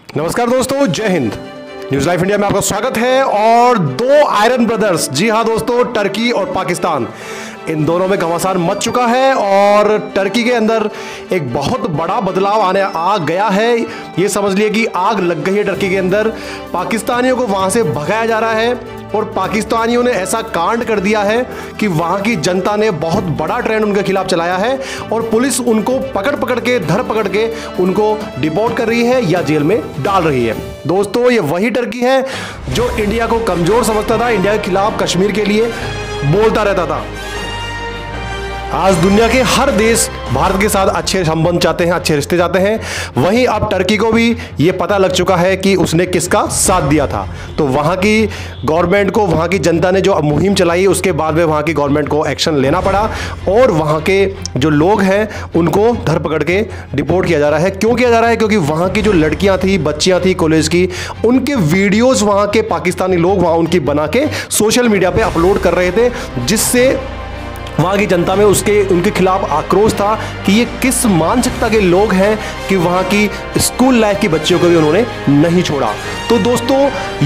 नमस्कार दोस्तों, जय हिंद। न्यूज लाइफ इंडिया में आपका स्वागत है। और दो आयरन ब्रदर्स, जी हाँ दोस्तों, टर्की और पाकिस्तान, इन दोनों में घमासान मच चुका है और टर्की के अंदर एक बहुत बड़ा बदलाव आ गया है। ये समझ लिए कि आग लग गई है टर्की के अंदर। पाकिस्तानियों को वहां से भगाया जा रहा है और पाकिस्तानियों ने ऐसा कांड कर दिया है कि वहां की जनता ने बहुत बड़ा ट्रेंड उनके खिलाफ चलाया है और पुलिस उनको धर पकड़ के उनको डिपोर्ट कर रही है या जेल में डाल रही है। दोस्तों, ये वही टर्की है जो इंडिया को कमजोर समझता था, इंडिया के खिलाफ कश्मीर के लिए बोलता रहता था। आज दुनिया के हर देश भारत के साथ अच्छे संबंध चाहते हैं, अच्छे रिश्ते चाहते हैं। वहीं अब टर्की को भी ये पता लग चुका है कि उसने किसका साथ दिया था। तो वहां की गवर्नमेंट को, वहां की जनता ने जो मुहिम चलाई, उसके बाद में वहां की गवर्नमेंट को एक्शन लेना पड़ा और वहां के जो लोग हैं उनको धर पकड़ के डिपोर्ट किया जा रहा है। क्यों किया जा रहा है? क्योंकि वहां की जो लड़कियां थी, बच्चियां थी कॉलेज की, उनके वीडियोज वहां के पाकिस्तानी लोग वहां उनकी बना के सोशल मीडिया पे अपलोड कर रहे थे, जिससे वहाँ की जनता में उनके खिलाफ आक्रोश था कि ये किस मानसिकता के लोग हैं कि वहाँ की स्कूल लाइफ की बच्चियों को भी उन्होंने नहीं छोड़ा। तो दोस्तों,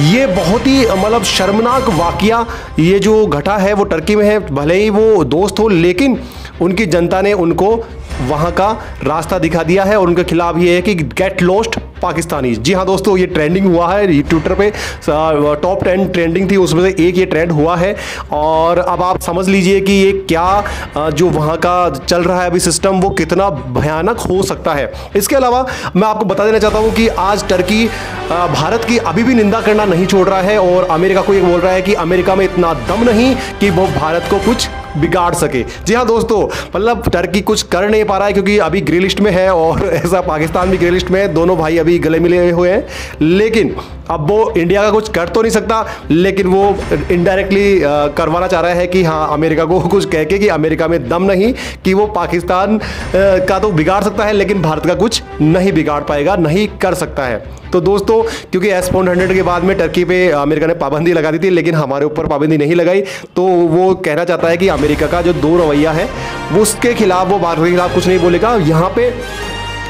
ये बहुत ही मतलब शर्मनाक वाकया ये जो घटा है वो टर्की में है। भले ही वो दोस्त हो, लेकिन उनकी जनता ने उनको वहाँ का रास्ता दिखा दिया है और उनके खिलाफ ये है कि गेट लॉस्ट पाकिस्तानी। जी हाँ दोस्तों, ये ट्रेंडिंग हुआ है ट्विटर पे, टॉप 10 ट्रेंडिंग थी, उसमें से एक ये ट्रेंड हुआ है। और अब आप समझ लीजिए कि ये क्या जो वहाँ का चल रहा है अभी सिस्टम, वो कितना भयानक हो सकता है। इसके अलावा मैं आपको बता देना चाहता हूँ कि आज टर्की भारत की अभी भी निंदा करना नहीं छोड़ रहा है और अमेरिका को ये बोल रहा है कि अमेरिका में इतना दम नहीं कि वो भारत को कुछ बिगाड़ सके। जी हाँ दोस्तों, मतलब टर्की कुछ कर नहीं पा रहा है क्योंकि अभी ग्रे लिस्ट में है और ऐसा पाकिस्तान भी ग्रे लिस्ट में है। दोनों भाई अभी गले मिले हुए हैं, लेकिन अब वो इंडिया का कुछ कर तो नहीं सकता, लेकिन वो इनडायरेक्टली करवाना चाह रहा है कि हाँ, अमेरिका को कुछ कह के कि अमेरिका में दम नहीं कि वो पाकिस्तान का तो बिगाड़ सकता है लेकिन भारत का कुछ नहीं बिगाड़ पाएगा, नहीं कर सकता है। तो दोस्तों, क्योंकि S-400 के बाद में टर्की पे अमेरिका ने पाबंदी लगा दी थी, लेकिन हमारे ऊपर पाबंदी नहीं लगाई, तो वो कहना चाहता है कि अमेरिका का जो दो रवैया है वो उसके खिलाफ, वो भारत के खिलाफ कुछ नहीं बोलेगा। यहाँ पे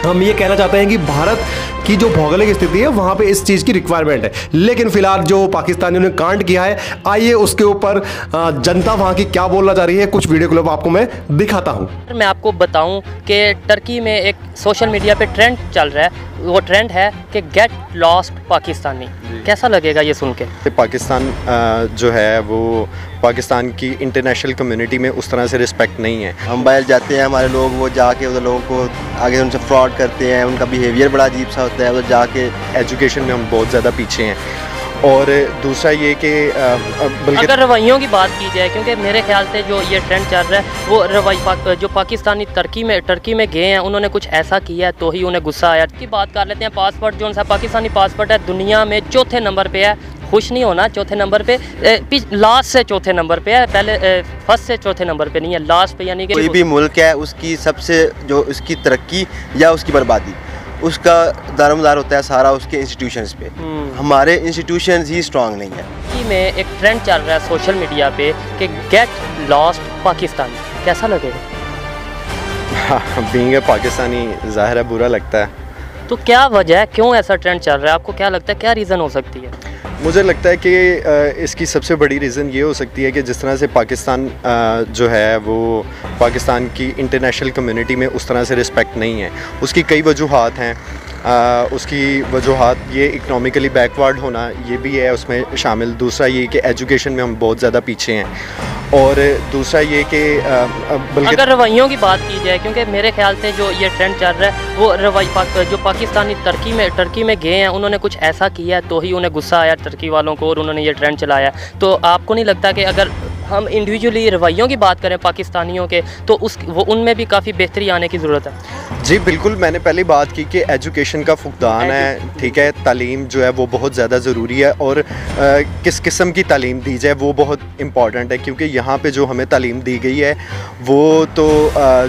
हम ये कहना चाहते हैं कि भारत की जो भौगोलिक स्थिति है वहाँ पे इस चीज़ की रिक्वायरमेंट है। लेकिन फिलहाल जो पाकिस्तानियों ने कांड किया है, आइए उसके ऊपर जनता वहाँ की क्या बोलना चाह रही है, कुछ वीडियो क्लिप आपको मैं दिखाता हूँ। मैं आपको बताऊं कि टर्की में एक सोशल मीडिया पे ट्रेंड चल रहा है, वो ट्रेंड है कि गेट लॉस्ट पाकिस्तानी। कैसा लगेगा ये सुन के? पाकिस्तान जो है वो पाकिस्तान की इंटरनेशनल कम्युनिटी में उस तरह से रिस्पेक्ट नहीं है। हम बाहर जाते हैं, हमारे लोग वो जाके उधर लोगों को आगे उनसे फ्रॉड करते हैं, उनका बिहेवियर बड़ा अजीब सा होता है उधर जाके। एजुकेशन में हम बहुत ज़्यादा पीछे हैं। और दूसरा ये कि अगर रवैयों की बात की जाए, क्योंकि मेरे ख्याल से जो ये ट्रेंड चल रहा है वो जो पाकिस्तानी टर्की में गए हैं, उन्होंने कुछ ऐसा किया है तो ही उन्हें गुस्सा आया। की बात कर लेते हैं। पासपोर्ट जो सा पाकिस्तानी पासपोर्ट है, दुनिया में चौथे नंबर पे है। खुश नहीं होना, चौथे नंबर पे, लास्ट से चौथे नंबर पे है, पहले फर्स्ट से चौथे नंबर पे नहीं है, लास्ट पे। यानी कि कोई भी मुल्क है, उसकी सबसे जो उसकी तरक्की या उसकी बर्बादी, उसका दारोमदार होता है सारा उसके इंस्टीट्यूशंस पे। हमारे इंस्टीट्यूशंस ही स्ट्रांग नहीं है। में एक ट्रेंड चल रहा है सोशल मीडिया पे कि गेट लॉस्ट पाकिस्तान। कैसा लगेगा? बीइंग ए पाकिस्तानी ज़ाहिर है बुरा लगता है। तो क्या वजह है, क्यों ऐसा ट्रेंड चल रहा है? आपको क्या लगता है, क्या रीज़न हो सकती है? मुझे लगता है कि इसकी सबसे बड़ी रीज़न ये हो सकती है कि जिस तरह से पाकिस्तान जो है वो पाकिस्तान की इंटरनेशनल कम्युनिटी में उस तरह से रिस्पेक्ट नहीं है। उसकी कई वजूहात हैं। उसकी वजूहात ये इकनॉमिकली बैकवर्ड होना ये भी है उसमें शामिल। दूसरा ये कि एजुकेशन में हम बहुत ज़्यादा पीछे हैं। और दूसरा ये कि अगर रवैयों की बात की जाए, क्योंकि मेरे ख्याल से जो ये ट्रेंड चल रहा है वो जो पाकिस्तानी टर्की में गए हैं, उन्होंने कुछ ऐसा किया है तो ही उन्हें गुस्सा आया टर्की वालों को और उन्होंने ये ट्रेंड चलाया। तो आपको नहीं लगता कि अगर हम इंडिविजुअली रवैयों की बात करें पाकिस्तानियों के, तो उनमें भी काफ़ी बेहतरी आने की ज़रूरत है? जी बिल्कुल, मैंने पहले बात की कि एजुकेशन का फुकदान है, ठीक है। तालीम जो है वो बहुत ज़्यादा ज़रूरी है और किस किस्म की तालीम दी जाए वो बहुत इम्पॉर्टेंट है। क्योंकि यहाँ पे जो हमें तालीम दी गई है वो तो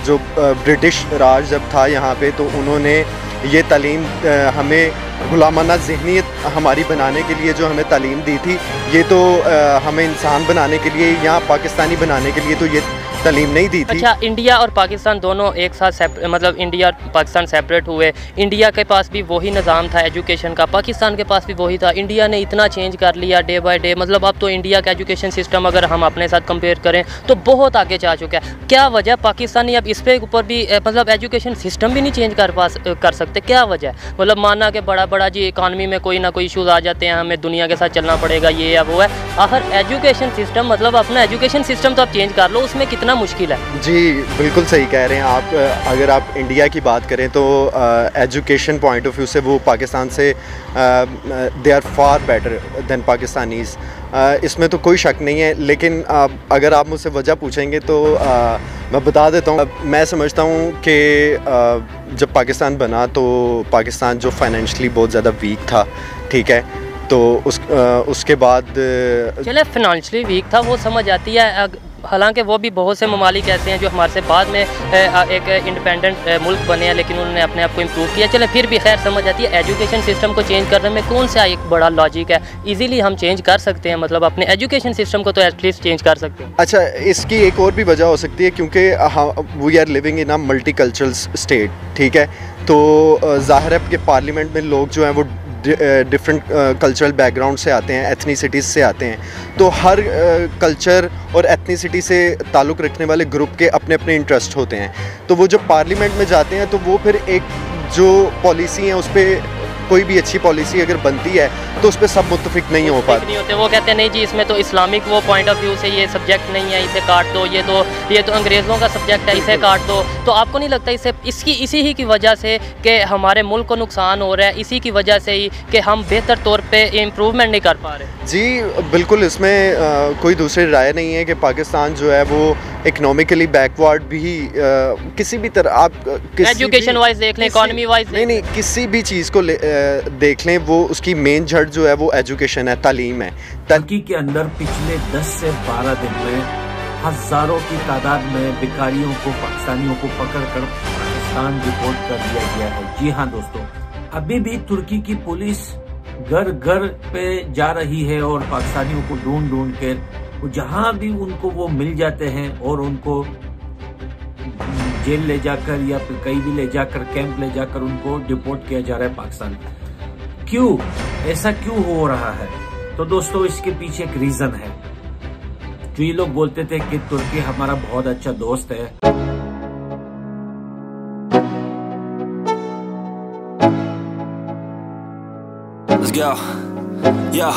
जो ब्रिटिश राज जब था यहाँ पे, तो उन्होंने ये तालीम हमें गुलामाना ज़हनीत हमारी बनाने के लिए जो हमें तालीम दी थी, ये तो हमें इंसान बनाने के लिए या पाकिस्तानी बनाने के लिए तो ये तालीम नहीं दी थी। अच्छा, इंडिया और पाकिस्तान दोनों एक साथ मतलब इंडिया और पाकिस्तान सेपरेट हुए। इंडिया के पास भी वही निज़ाम था एजुकेशन का, पाकिस्तान के पास भी वही था। इंडिया ने इतना चेंज कर लिया डे बाय डे, मतलब अब तो इंडिया का एजुकेशन सिस्टम अगर हम अपने साथ कंपेयर करें तो बहुत आगे जा चुका है। क्या वजह पाकिस्तानी अब इस पे ऊपर भी मतलब एजुकेशन सिस्टम भी नहीं चेंज कर सकते? क्या वजह है? मतलब माना कि बड़ा जी इकानमी में कोई ना कोई इशूज़ आ जाते हैं, हमें दुनिया के साथ चलना पड़ेगा, ये या वो है। आखिर एजुकेशन सिस्टम, मतलब अपना एजुकेशन सिस्टम तो आप चेंज कर लो, उसमें कितना मुश्किल है? जी बिल्कुल सही कह रहे हैं आप। अगर आप इंडिया की बात करें तो एजुकेशन पॉइंट ऑफ व्यू से वो पाकिस्तान से they are far better than Pakistanis, इसमें तो कोई शक नहीं है। लेकिन अगर आप मुझसे वजह पूछेंगे तो मैं बता देता हूँ। मैं समझता हूँ कि जब पाकिस्तान बना तो पाकिस्तान जो फाइनेंशली बहुत ज़्यादा वीक था, ठीक है, तो उसके बाद चले फाइनेंशियली वीक था वो समझ आती है। हालांकि वो भी बहुत से ममालिक ऐसे हैं जो हमारे से बाद में एक इंडिपेंडेंट मुल्क बने हैं, लेकिन उन्होंने अपने आप को इम्प्रूव किया। चले फिर भी खैर समझ आती है। एजुकेशन सिस्टम को चेंज करने में कौन सा एक बड़ा लॉजिक है? इजीली हम चेंज कर सकते हैं, मतलब अपने एजुकेशन सिस्टम को तो एटलीस्ट चेंज कर सकते हैं। अच्छा, इसकी एक और भी वजह हो सकती है क्योंकि we are living in a multi cultural state, ठीक है। तो ज़ाहिर है कि पार्लियामेंट में लोग जो हैं वो डिफरेंट कल्चरल बैकग्राउंड से आते हैं, एथनिसिटीज़ से आते हैं। तो हर कल्चर और एथनिसिटी से ताल्लुक़ रखने वाले ग्रुप के अपने अपने इंटरेस्ट होते हैं। तो वो जब पार्लियामेंट में जाते हैं तो वो फिर एक जो पॉलिसी है उस पर कोई भी अच्छी पॉलिसी अगर बनती है तो उस पर सब मुत्तफिक नहीं हो पाते, नहीं होते। वो कहते हैं नहीं जी इसमें तो इस्लामिक वो पॉइंट ऑफ व्यू से ये सब्जेक्ट नहीं है, इसे काट दो, ये तो अंग्रेज़ों का सब्जेक्ट है, इसे काट दो। तो आपको नहीं लगता इसी ही की वजह से कि हमारे मुल्क को नुकसान हो रहा है, इसी की वजह से ही कि हम बेहतर तौर पे इम्प्रूवमेंट नहीं कर पा रहे? जी बिल्कुल, इसमें कोई दूसरी राय नहीं है कि पाकिस्तान जो है वो इकनॉमिकली बैकवर्ड भी किसी भी तरह आप एजुकेशन वाइज देख लें, इकॉनमी वाइज नहीं किसी भी चीज़ को देख लें, वो उसकी मेन जड़ जो है वो एजुकेशन है, तालीम है। टर्की के अंदर पिछले 10 से 12 दिन में हजारों की तादाद में भिखारियों को, पाकिस्तानियों को पकड़कर पाकिस्तान रिपोर्ट कर दिया गया है। जी हाँ दोस्तों, अभी भी तुर्की की पुलिस घर घर पे जा रही है और पाकिस्तानियों को ढूंढ ढूंढ कर जहां भी उनको वो मिल जाते हैं और उनको जेल ले जाकर या फिर कहीं भी ले जाकर कैंप ले जाकर उनको डिपोर्ट किया जा रहा है पाकिस्तान। क्यों ऐसा क्यों हो रहा है? तो दोस्तों इसके पीछे एक रीजन है। जो ये लोग बोलते थे कि तुर्की हमारा बहुत अच्छा दोस्त है, Let's go. Yo,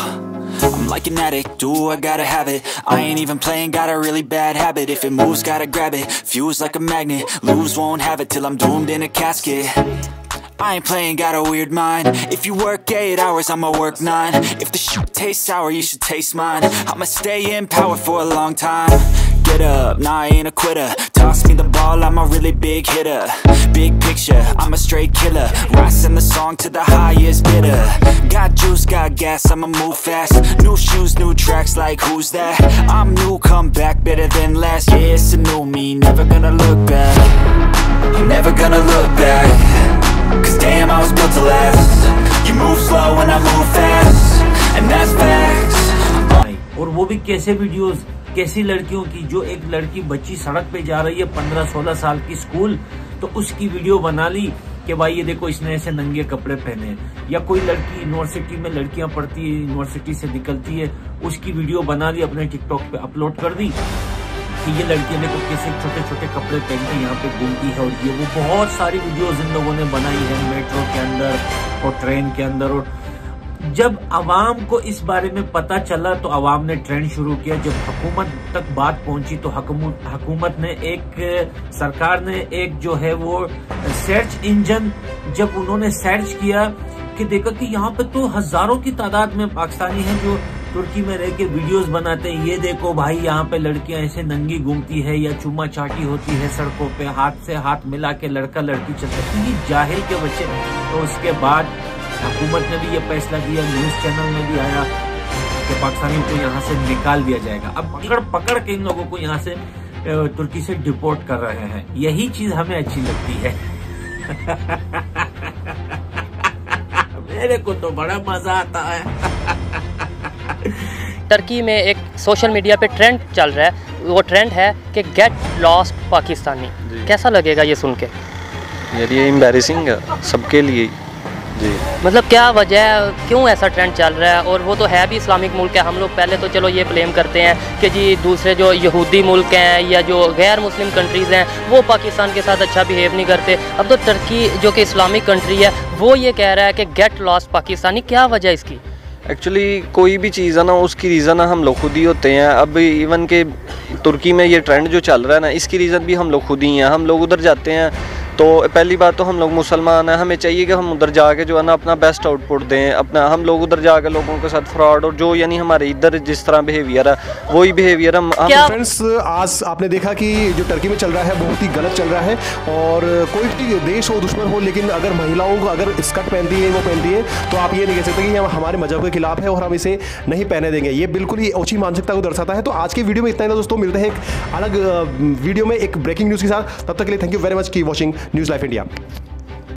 I'm like an addict, do I gotta have it. I ain't even playing, got a really bad habit. If it moves, gotta grab it, fuse like a magnet. Lose, won't have it till I'm doomed in a casket. I ain't playing, got a weird mind. If you work 8 hours, I'ma work 9. If the shit tastes sour, you should taste mine. I'ma stay in power for a long time. Get up, nah I ain't a quitter. Toss me the ball, I'm a really big hitter. Big picture, I'm a straight killer. Rising the song to the highest bidder. Got juice, got gas, I'ma move fast. New shoes, new tracks, like who's that? I'm new, come back, better than last. Yeah, it's a new me, never gonna look back. I'm never gonna look back. Cause damn, I was built to last. You move slow and I move fast. And that's facts. और वो भी कैसे videos, कैसी लड़कियों की, जो एक लड़की बच्ची सड़क पे जा रही है 15-16 साल की स्कूल, तो उसकी वीडियो बना ली कि भाई ये देखो इसने ऐसे नंगे कपड़े पहने। या कोई लड़की यूनिवर्सिटी में, लड़कियां पढ़ती है, यूनिवर्सिटी से निकलती है, उसकी वीडियो बना ली, अपने टिकटॉक पे अपलोड कर दी कि ये लड़कियां देखो कैसे छोटे छोटे कपड़े पहन के यहाँ पे घूमती है। और ये वो बहुत सारी वीडियोस इन लोगों ने बनाई है मेट्रो के अंदर और ट्रेन के अंदर। और जब आवाम को इस बारे में पता चला तो आवाम ने ट्रेंड शुरू किया। जब हुकूमत तक बात पहुंची तो हुकूमत ने सरकार ने एक जो है वो सर्च इंजन, जब उन्होंने सर्च किया कि देखा कि यहाँ पे तो हजारों की तादाद में पाकिस्तानी हैं जो तुर्की में रह के वीडियोस बनाते हैं। ये देखो भाई यहाँ पे लड़कियां ऐसे नंगी घूमती है या चुम्मा चाटी होती है सड़कों पे, हाथ से हाथ मिला के लड़का लड़की चलते हैं। ये जाहिल के बच्चे। तो उसके बाद हुकूमत ने भी ये फैसला दिया, न्यूज चैनल में भी आया कि पाकिस्तानियों को यहाँ से निकाल दिया जाएगा। अब पकड़ के इन लोगों को यहाँ से तुर्की से डिपोर्ट कर रहे हैं। यही चीज हमें अच्छी लगती है। मेरे को तो बड़ा मजा आता है। टर्की में एक सोशल मीडिया पे ट्रेंड चल रहा है वो ट्रेंड है कि गेट लॉस्ट पाकिस्तानी, कैसा लगेगा ये सुन के? यार ये एम्बैरेसिंग है सबके लिए जी। मतलब क्या वजह है, क्यों ऐसा ट्रेंड चल रहा है? और वो तो है भी इस्लामिक मुल्क है। हम लोग पहले तो चलो ये क्लेम करते हैं कि जी दूसरे जो यहूदी मुल्क हैं या जो गैर मुस्लिम कंट्रीज़ हैं वो पाकिस्तान के साथ अच्छा बिहेव नहीं करते। अब तो टर्की जो कि इस्लामिक कंट्री है वो ये कह रहा है कि गेट लॉस्ट पाकिस्तानी, क्या वजह इसकी? एक्चुअली कोई भी चीज़ है ना उसकी रीज़न हम लोग खुद ही होते हैं। अब इवन के तुर्की में ये ट्रेंड जो चल रहा है ना इसकी रीज़न भी हम लोग खुद ही हैं। हम लोग उधर जाते हैं तो पहली बात तो हम लोग मुसलमान हैं, हमें चाहिए कि हम उधर जाके जो है ना अपना बेस्ट आउटपुट दें अपना। हम लोग उधर जाके लोगों के साथ फ्रॉड और जो यानी हमारे इधर जिस तरह बिहेवियर है वही बिहेवियर हम फ्रेंड्स आज आपने देखा कि जो टर्की में चल रहा है बहुत ही गलत चल रहा है। और कोई भी देश हो दुश्मन हो, लेकिन अगर महिलाओं को अगर स्कर्ट पहनती है वो पहनती है तो आप ये नहीं कह सकते कि ये हमारे मजहब के खिलाफ है और हम इसे नहीं पहने देंगे। ये बिल्कुल ही ओछी मानसिकता को दर्शाता है। तो आज की वीडियो में इतना ही दोस्तों, मिलते हैं एक अलग वीडियो में एक ब्रेकिंग न्यूज़ के साथ। तब तक के लिए थैंक यू वेरी मच की वॉचिंग न्यूज़ लाइफ इंडिया।